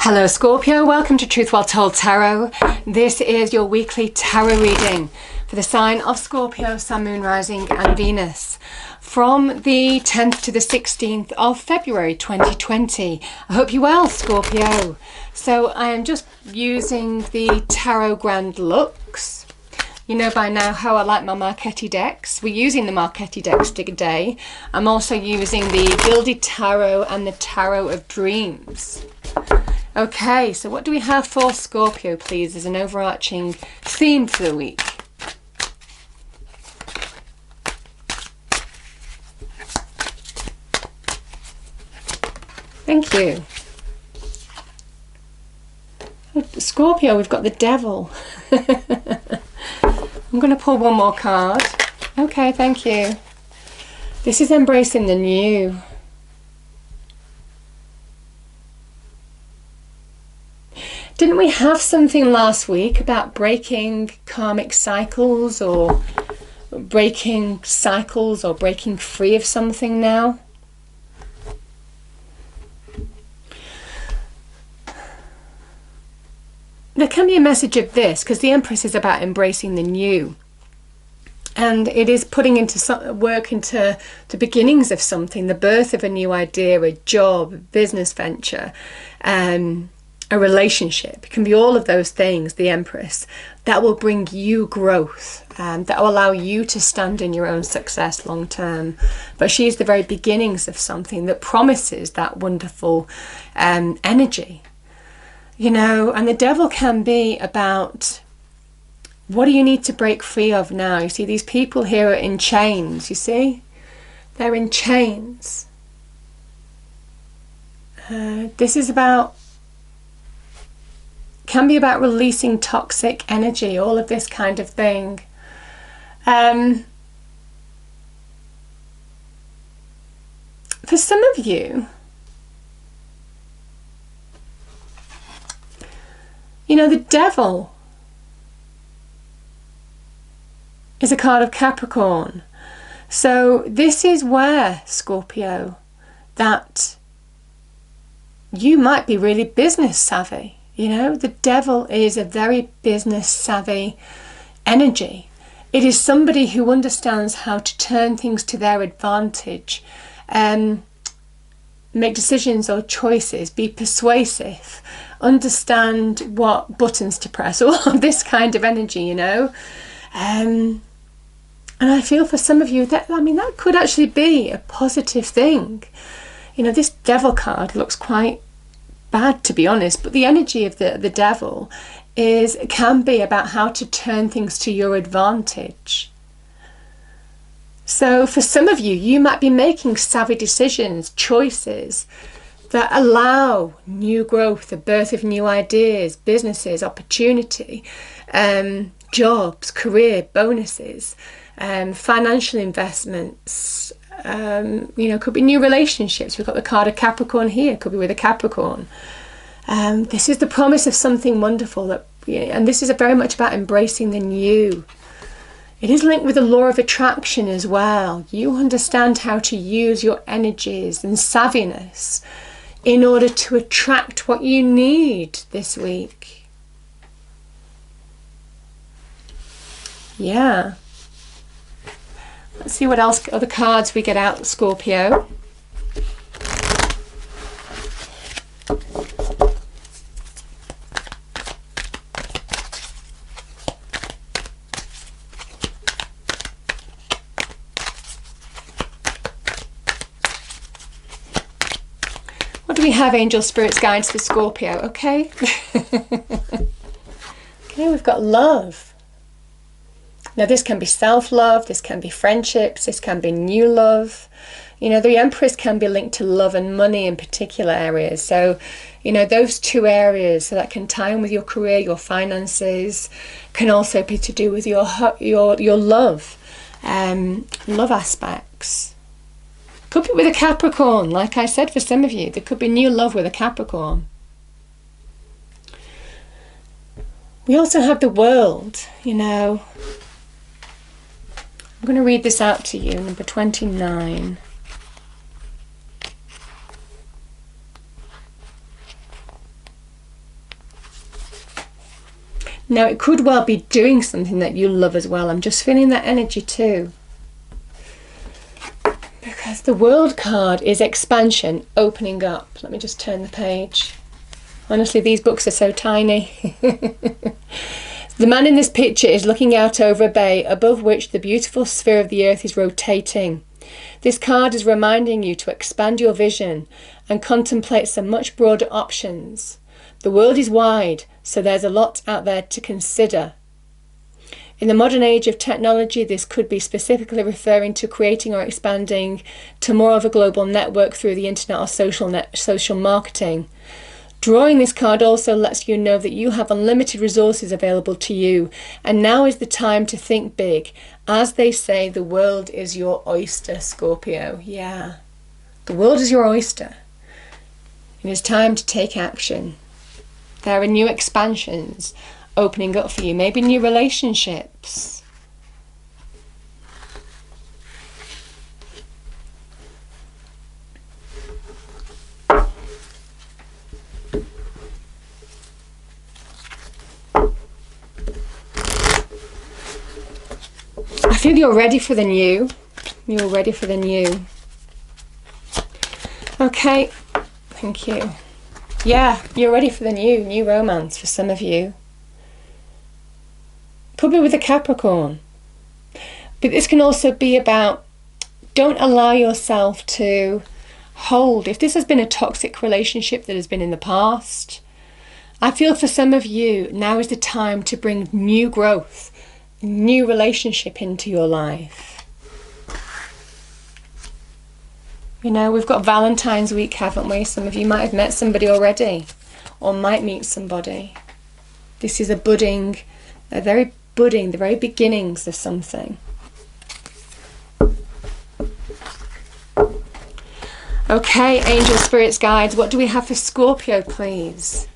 Hello Scorpio, welcome to Truth Well Told Tarot. This is your weekly tarot reading for the sign of Scorpio, Sun, Moon, Rising and Venus from the 10th to the 16th of February 2020. I hope you're well, Scorpio. So I am just using the Tarot Grand Lux. You know by now how I like my Marchetti decks. We're using the Marchetti decks today. I'm also using the Gilded Tarot and the Tarot of Dreams. Okay, so what do we have for Scorpio, please, as an overarching theme for the week? Thank you. Scorpio, we've got the Devil. I'm going to pull one more card. Okay, thank you. This is embracing the new. Didn't we have something last week about breaking karmic cycles or breaking free of something now? There can be a message of this, because the Empress is about embracing the new. And it is putting into work into the beginnings of something, the birth of a new idea, a job, a business venture, a relationship. It can be all of those things, the Empress, that will bring you growth, that will allow you to stand in your own success long term. But she is the very beginnings of something that promises that wonderful energy. You know, and the Devil can be about, what do you need to break free of now? You see, these people here are in chains, you see? They're in chains. This is about, can be about releasing toxic energy, all of this kind of thing. For some of you, you know, the Devil is a card of Capricorn. So this is where, Scorpio, that you might be really business savvy. You know, the Devil is a very business savvy energy. It is somebody who understands how to turn things to their advantage, make decisions or choices, be persuasive, understand what buttons to press, all of this kind of energy, you know. And I feel for some of you that, I mean, that could actually be a positive thing. You know, this Devil card looks quite bad, to be honest, but the energy of the Devil can be about how to turn things to your advantage. So for some of you, you might be making savvy decisions, choices that allow new growth, the birth of new ideas, businesses, opportunity, jobs, career, bonuses, financial investments, you know, could be new relationships. We've got the card of Capricorn here, could be with a Capricorn. This is the promise of something wonderful, and this is very much about embracing the new. It is linked with the law of attraction as well. You understand how to use your energies and savviness in order to attract what you need this week. Yeah. Let's see what else, other cards we get out, Scorpio. What do we have, angel spirits, guides for Scorpio? Okay. Okay, we've got love. Now this can be self-love, this can be friendships, this can be new love. You know, the Empress can be linked to love and money in particular areas. So, you know, those two areas, so that can tie in with your career, your finances, can also be to do with your love, love aspects. Could be with a Capricorn, like I said, for some of you. There could be new love with a Capricorn. We also have the World, you know. I'm going to read this out to you, number 29. Now, it could well be doing something that you love as well. I'm just feeling that energy too. Because the World card is expansion, opening up. Let me just turn the page. Honestly, these books are so tiny. The man in this picture is looking out over a bay above which the beautiful sphere of the earth is rotating. This card is reminding you to expand your vision and contemplate some much broader options. The world is wide, so there's a lot out there to consider. In the modern age of technology, this could be specifically referring to creating or expanding to more of a global network through the internet or social marketing. Drawing this card also lets you know that you have unlimited resources available to you, and now is the time to think big. As they say, the world is your oyster, Scorpio. Yeah, the world is your oyster. It is time to take action. There are new expansions opening up for you, maybe new relationships. I feel you're ready for the new. You're ready for the new. Okay, thank you. Yeah, you're ready for the new romance for some of you. Could be with a Capricorn. But this can also be about, don't allow yourself to hold. If this has been a toxic relationship that has been in the past, I feel for some of you, now is the time to bring new growth, new relationship into your life. You know, we've got Valentine's week, haven't we? Some of you might have met somebody already, or might meet somebody. This is a budding, the very beginnings of something. Okay, angel, spirits, guides, what do we have for Scorpio, please?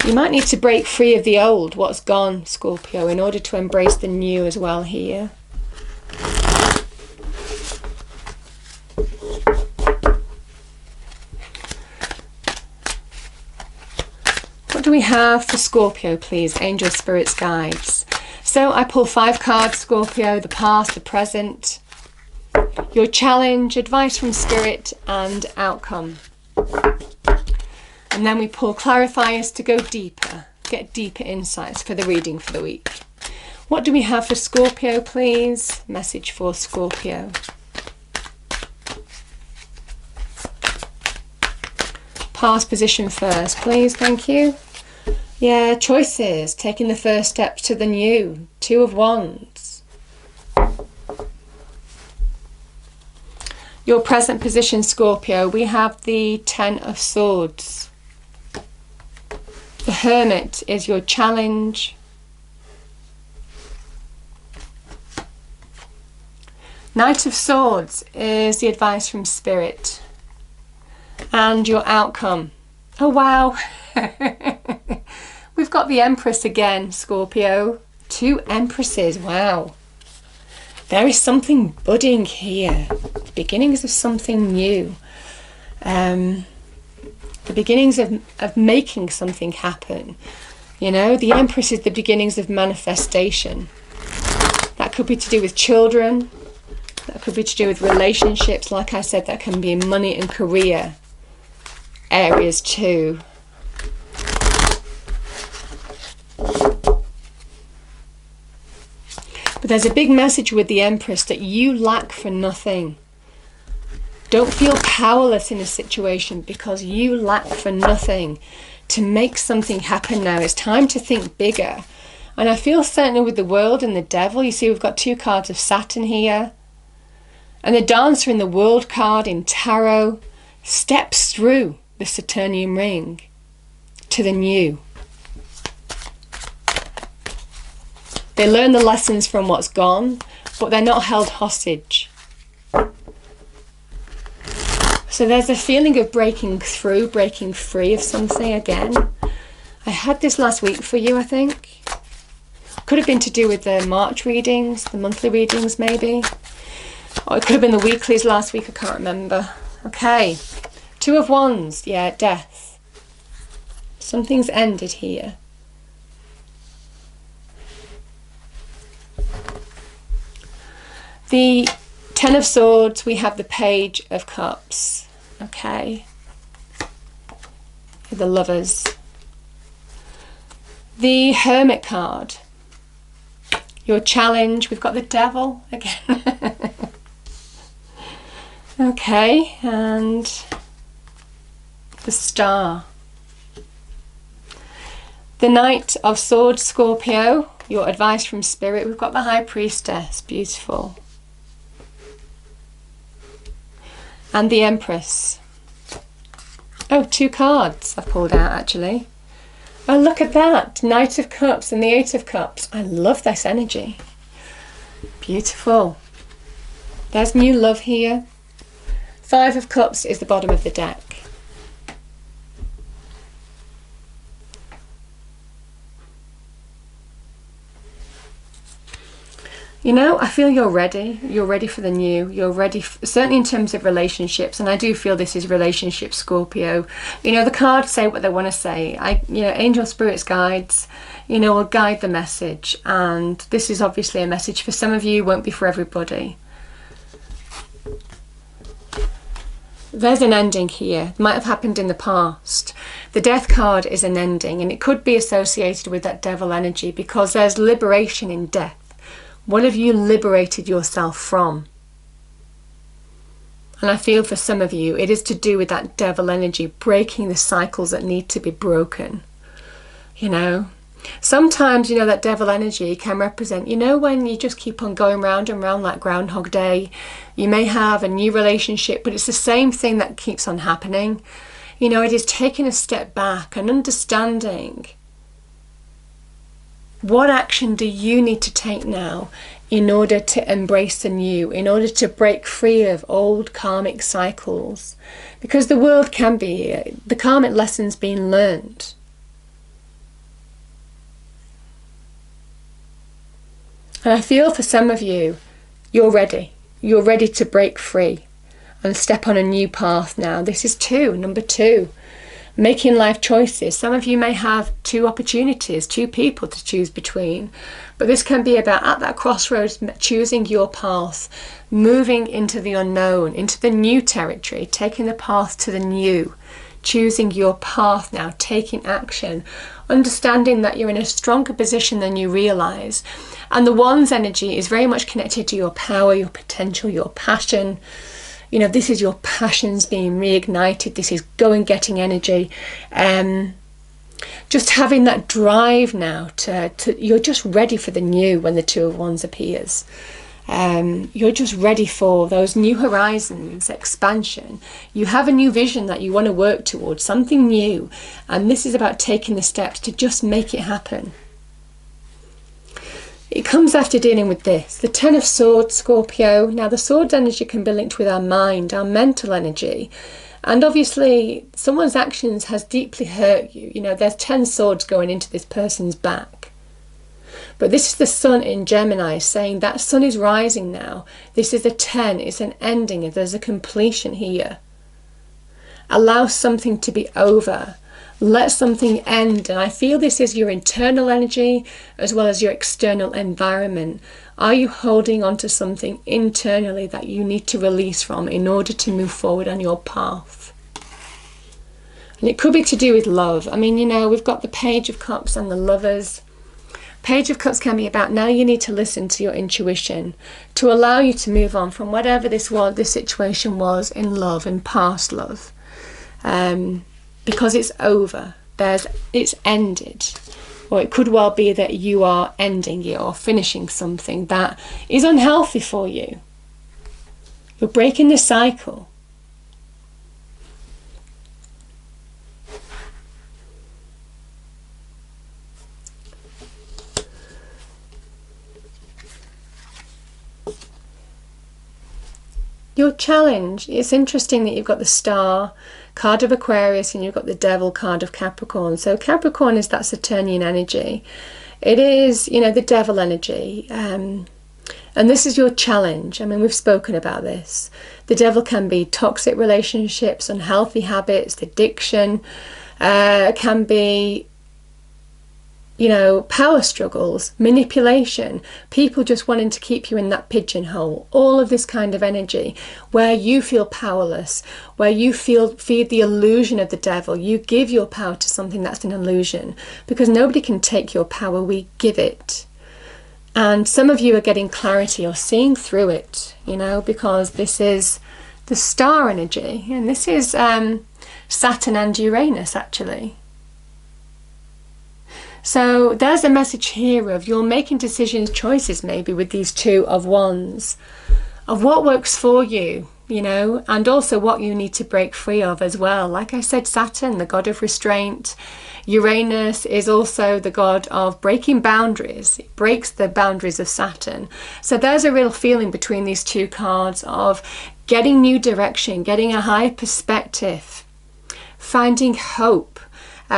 You might need to break free of the old, what's gone, Scorpio, in order to embrace the new as well here. What do we have for Scorpio, please? Angel, spirits, guides. So I pull 5 cards, Scorpio, the past, the present, your challenge, advice from spirit, and outcome. And then we pull clarifiers to go deeper, get deeper insights for the reading for the week. What do we have for Scorpio, please? Message for Scorpio. Past position first, please. Thank you. Yeah, choices, taking the first step to the new. 2 of Wands. Your present position, Scorpio, we have the 10 of Swords. The Hermit is your challenge. Knight of Swords is the advice from Spirit. And your outcome. Oh, wow. We've got the Empress again, Scorpio. 2 Empresses. Wow. There is something budding here. The beginnings of something new. The beginnings of making something happen. You know, the Empress is the beginnings of manifestation. That could be to do with children. That could be to do with relationships. Like I said, that can be in money and career areas too. But there's a big message with the Empress that you lack for nothing. Don't feel powerless in a situation because you lack for nothing to make something happen now. It's time to think bigger. And I feel certainly with the World and the Devil, you see we've got 2 cards of Saturn here. And the Dancer in the World card in Tarot steps through the Saturnian ring to the new. They learn the lessons from what's gone, but they're not held hostage. So there's a feeling of breaking through, breaking free of something again. I had this last week for you, I think. Could have been to do with the March readings, the monthly readings maybe. Or it could have been the weeklies last week, I can't remember. Okay, Two of Wands, yeah, death. Something's ended here. The Ten of Swords, we have the Page of Cups, okay, for the lovers. The Hermit card, your challenge, we've got the Devil again. Okay, and the Star. The Knight of Swords, Scorpio, your advice from Spirit. We've got the High Priestess, beautiful. And the Empress. Oh, 2 cards I've pulled out actually. Oh, look at that. Knight of Cups and the 8 of Cups. I love this energy. Beautiful. There's new love here. 5 of Cups is the bottom of the deck. You know, I feel you're ready. You're ready for the new. You're ready, certainly in terms of relationships. And I do feel this is relationship, Scorpio. You know, the cards say what they want to say. You know, angel spirits, guides, you know, will guide the message. And this is obviously a message for some of you, won't be for everybody. There's an ending here. It might have happened in the past. The Death card is an ending, and it could be associated with that Devil energy because there's liberation in death. What have you liberated yourself from? And I feel for some of you, it is to do with that Devil energy, breaking the cycles that need to be broken. You know, sometimes, you know, that Devil energy can represent, you know, when you just keep on going round and round like Groundhog Day. You may have a new relationship, but it's the same thing that keeps on happening. You know, it is taking a step back and understanding what action do you need to take now in order to embrace the new, in order to break free of old karmic cycles? Because the world can be, the karmic lessons being learned. And I feel for some of you, you're ready. You're ready to break free and step on a new path now. This is number 2. Making life choices. Some of you may have 2 opportunities, 2 people to choose between. But this can be about, at that crossroads, choosing your path, moving into the unknown, into the new territory, taking the path to the new, choosing your path now, taking action, understanding that you're in a stronger position than you realise. And the Wands energy is very much connected to your power, your potential, your passion. You know, this is your passions being reignited. This is going, getting energy. Just having that drive now to you're just ready for the new when the 2 of Wands appears. You're just ready for those new horizons, expansion. You have a new vision that you want to work towards, something new. And this is about taking the steps to just make it happen. It comes after dealing with this, the 10 of Swords, Scorpio. Now the Swords energy can be linked with our mind, our mental energy. And obviously someone's actions has deeply hurt you. You know, there's 10 swords going into this person's back. But this is the sun in Gemini saying that sun is rising now. This is a 10, it's an ending, there's a completion here. Allow something to be over. Let something end. And I feel this is your internal energy as well as your external environment. Are you holding on to something internally that you need to release from in order to move forward on your path? And it could be to do with love. I mean, you know, we've got the Page of Cups and the Lovers. Page of Cups can be about now you need to listen to your intuition to allow you to move on from whatever this situation was in love and past love. Because it's over, it's ended. Or it could well be that you are ending it or finishing something that is unhealthy for you. You're breaking the cycle. Your challenge, it's interesting that you've got the Star card of Aquarius and you've got the Devil card of Capricorn. So Capricorn is that Saturnian energy. It is, you know, the Devil energy. And this is your challenge. I mean, we've spoken about this. The devil can be toxic relationships, unhealthy habits, addiction, can be, you know, power struggles, manipulation, people just wanting to keep you in that pigeonhole, all of this kind of energy where you feel powerless, where you feed the illusion of the devil. You give your power to something that's an illusion, because nobody can take your power, we give it. And some of you are getting clarity or seeing through it, you know, because this is the star energy, and this is Saturn and Uranus, actually. So there's a message here of you're making decisions, choices maybe with these Two of Wands, of what works for you, you know, and also what you need to break free of as well. Like I said, Saturn, the god of restraint. Uranus is also the god of breaking boundaries. It breaks the boundaries of Saturn. So there's a real feeling between these two cards of getting new direction, getting a higher perspective, finding hope.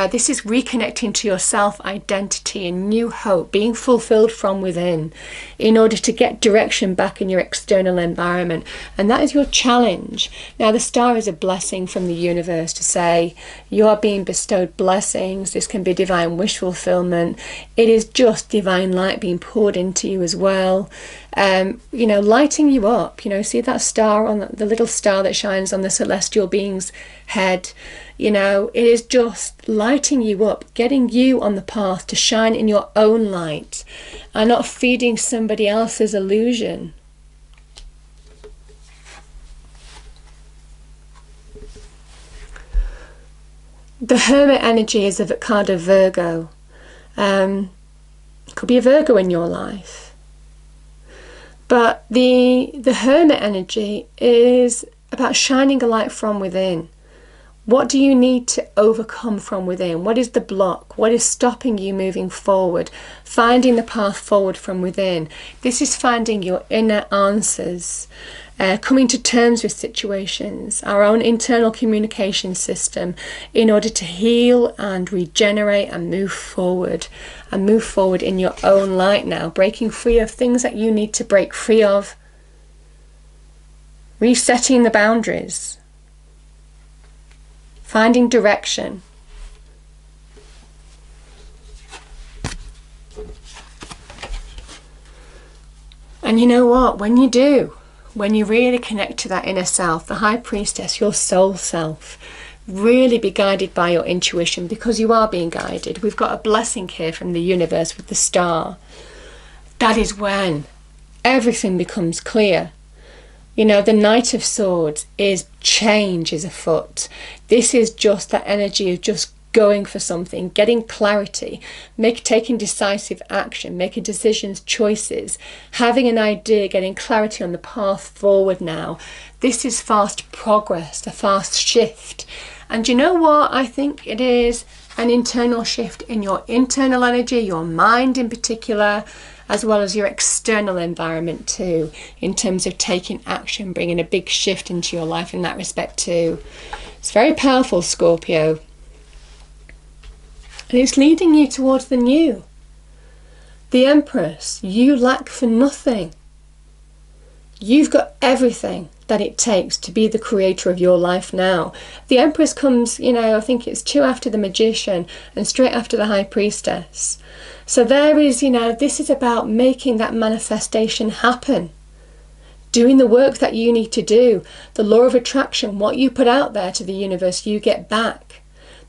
This is reconnecting to your self-identity and new hope, being fulfilled from within in order to get direction back in your external environment. And that is your challenge. Now, the star is a blessing from the universe to say you are being bestowed blessings. This can be divine wish fulfillment. It is just divine light being poured into you as well. You know, lighting you up. You know, see that star on the little star that shines on the celestial being's head. You know, it is just lighting you up, getting you on the path to shine in your own light and not feeding somebody else's illusion. The Hermit energy is a card of Virgo. Could be a Virgo in your life. But the Hermit energy is about shining a light from within. What do you need to overcome from within? What is the block? What is stopping you moving forward? Finding the path forward from within. This is finding your inner answers, coming to terms with situations, our own internal communication system in order to heal and regenerate and move forward in your own light now, breaking free of things that you need to break free of, resetting the boundaries, finding direction. And you know what? When you do, when you really connect to that inner self, the High Priestess, your soul self, really be guided by your intuition, because you are being guided. We've got a blessing here from the universe with the star. That is when everything becomes clear. You know, the Knight of Swords is change is afoot. This is just that energy of just going for something, getting clarity, taking decisive action, making decisions, choices, having an idea, getting clarity on the path forward now. This is fast progress, a fast shift. And you know what? I think it is an internal shift in your internal energy, your mind in particular, as well as your external environment too, in terms of taking action, bringing a big shift into your life in that respect too. It's very powerful, Scorpio. And it's leading you towards the new. The Empress, you lack for nothing. You've got everything that it takes to be the creator of your life now. The Empress comes, you know, I think it's 2 after the Magician and straight after the High Priestess. So there is, you know, this is about making that manifestation happen. Doing the work that you need to do. The law of attraction, what you put out there to the universe, you get back.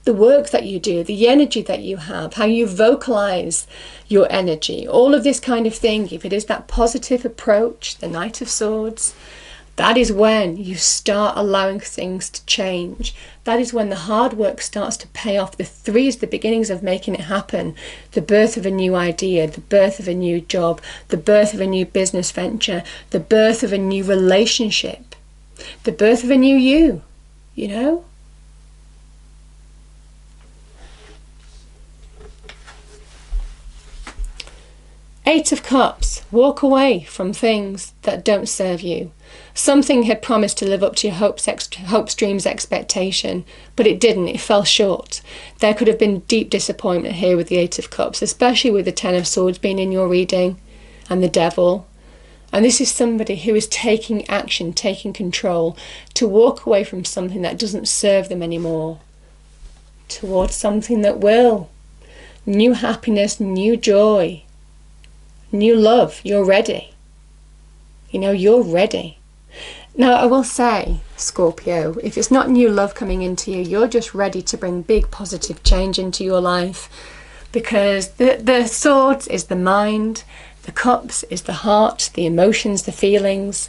The work that you do, the energy that you have, how you vocalize your energy, all of this kind of thing. If it is that positive approach, the Knight of Swords, that is when you start allowing things to change. That is when the hard work starts to pay off. The 3 is the beginnings of making it happen. The birth of a new idea, the birth of a new job, the birth of a new business venture, the birth of a new relationship, the birth of a new you know? Eight of Cups, walk away from things that don't serve you. Something had promised to live up to your hopes, dreams, expectation, but it didn't. It fell short. There could have been deep disappointment here with the Eight of Cups, especially with the Ten of Swords being in your reading and the Devil. And this is somebody who is taking action, taking control to walk away from something that doesn't serve them anymore, towards something that will. New happiness, new joy, new love. You're ready. You know, you're ready. Now, I will say, Scorpio, if it's not new love coming into you, you're just ready to bring big positive change into your life, because the swords is the mind, the cups is the heart, the emotions, the feelings.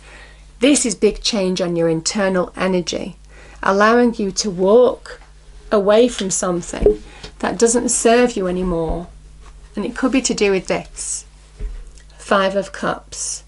This is big change on your internal energy, allowing you to walk away from something that doesn't serve you anymore. And it could be to do with this. 5 of Cups.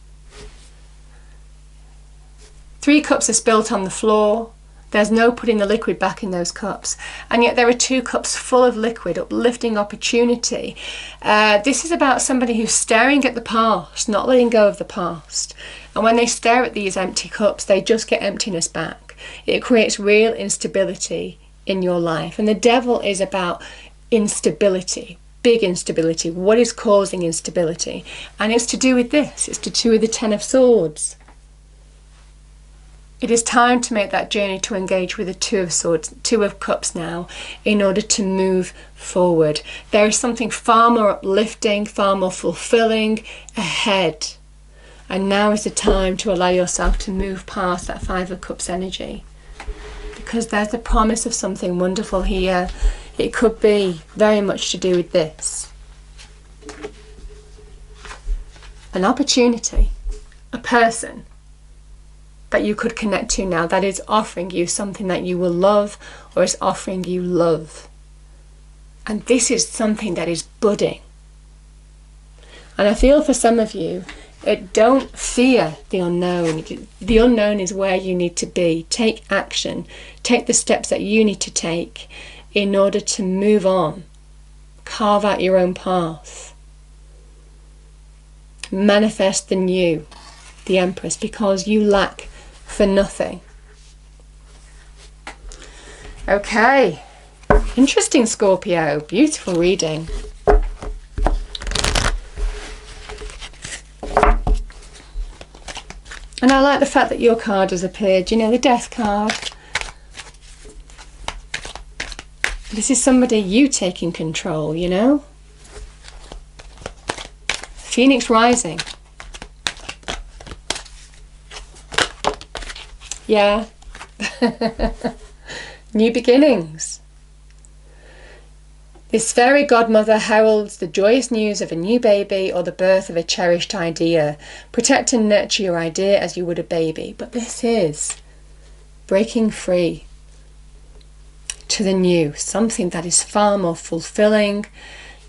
3 cups are spilt on the floor. There's no putting the liquid back in those cups. And yet there are 2 cups full of liquid, uplifting opportunity. This is about somebody who's staring at the past, not letting go of the past. And when they stare at these empty cups, they just get emptiness back. It creates real instability in your life. And the devil is about instability, big instability. What is causing instability? And it's to do with this. It's to do with the 10 of Swords. It is time to make that journey to engage with the 2 of Swords, 2 of Cups now, in order to move forward. There is something far more uplifting, far more fulfilling ahead. And now is the time to allow yourself to move past that 5 of Cups energy. Because there's the promise of something wonderful here. It could be very much to do with this. An opportunity, a person that you could connect to now that is offering you something that you will love, or is offering you love. And this is something that is budding. And I feel for some of you, don't fear the unknown. The unknown is where you need to be. Take action. Take the steps that you need to take in order to move on. Carve out your own path. Manifest the new, the Empress, because you lack for nothing. Okay, interesting, Scorpio. Beautiful reading. And I like the fact that your card has appeared, you know, the Death card. This is somebody, you taking control, you know. Phoenix rising. Yeah. New beginnings. This fairy godmother heralds the joyous news of a new baby or the birth of a cherished idea. Protect and nurture your idea as you would a baby. But this is breaking free to the new, something that is far more fulfilling.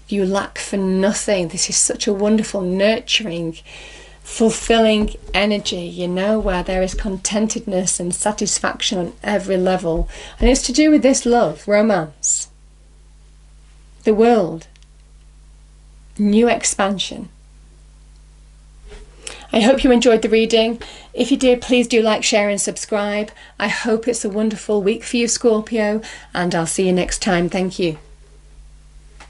You lack for nothing. This is such a wonderful, nurturing, fulfilling energy, you know, where there is contentedness and satisfaction on every level. And it's to do with this love, romance, the world, new expansion. I hope you enjoyed the reading. If you did, please do like, share and subscribe. I hope it's a wonderful week for you, Scorpio, and I'll see you next time. Thank you.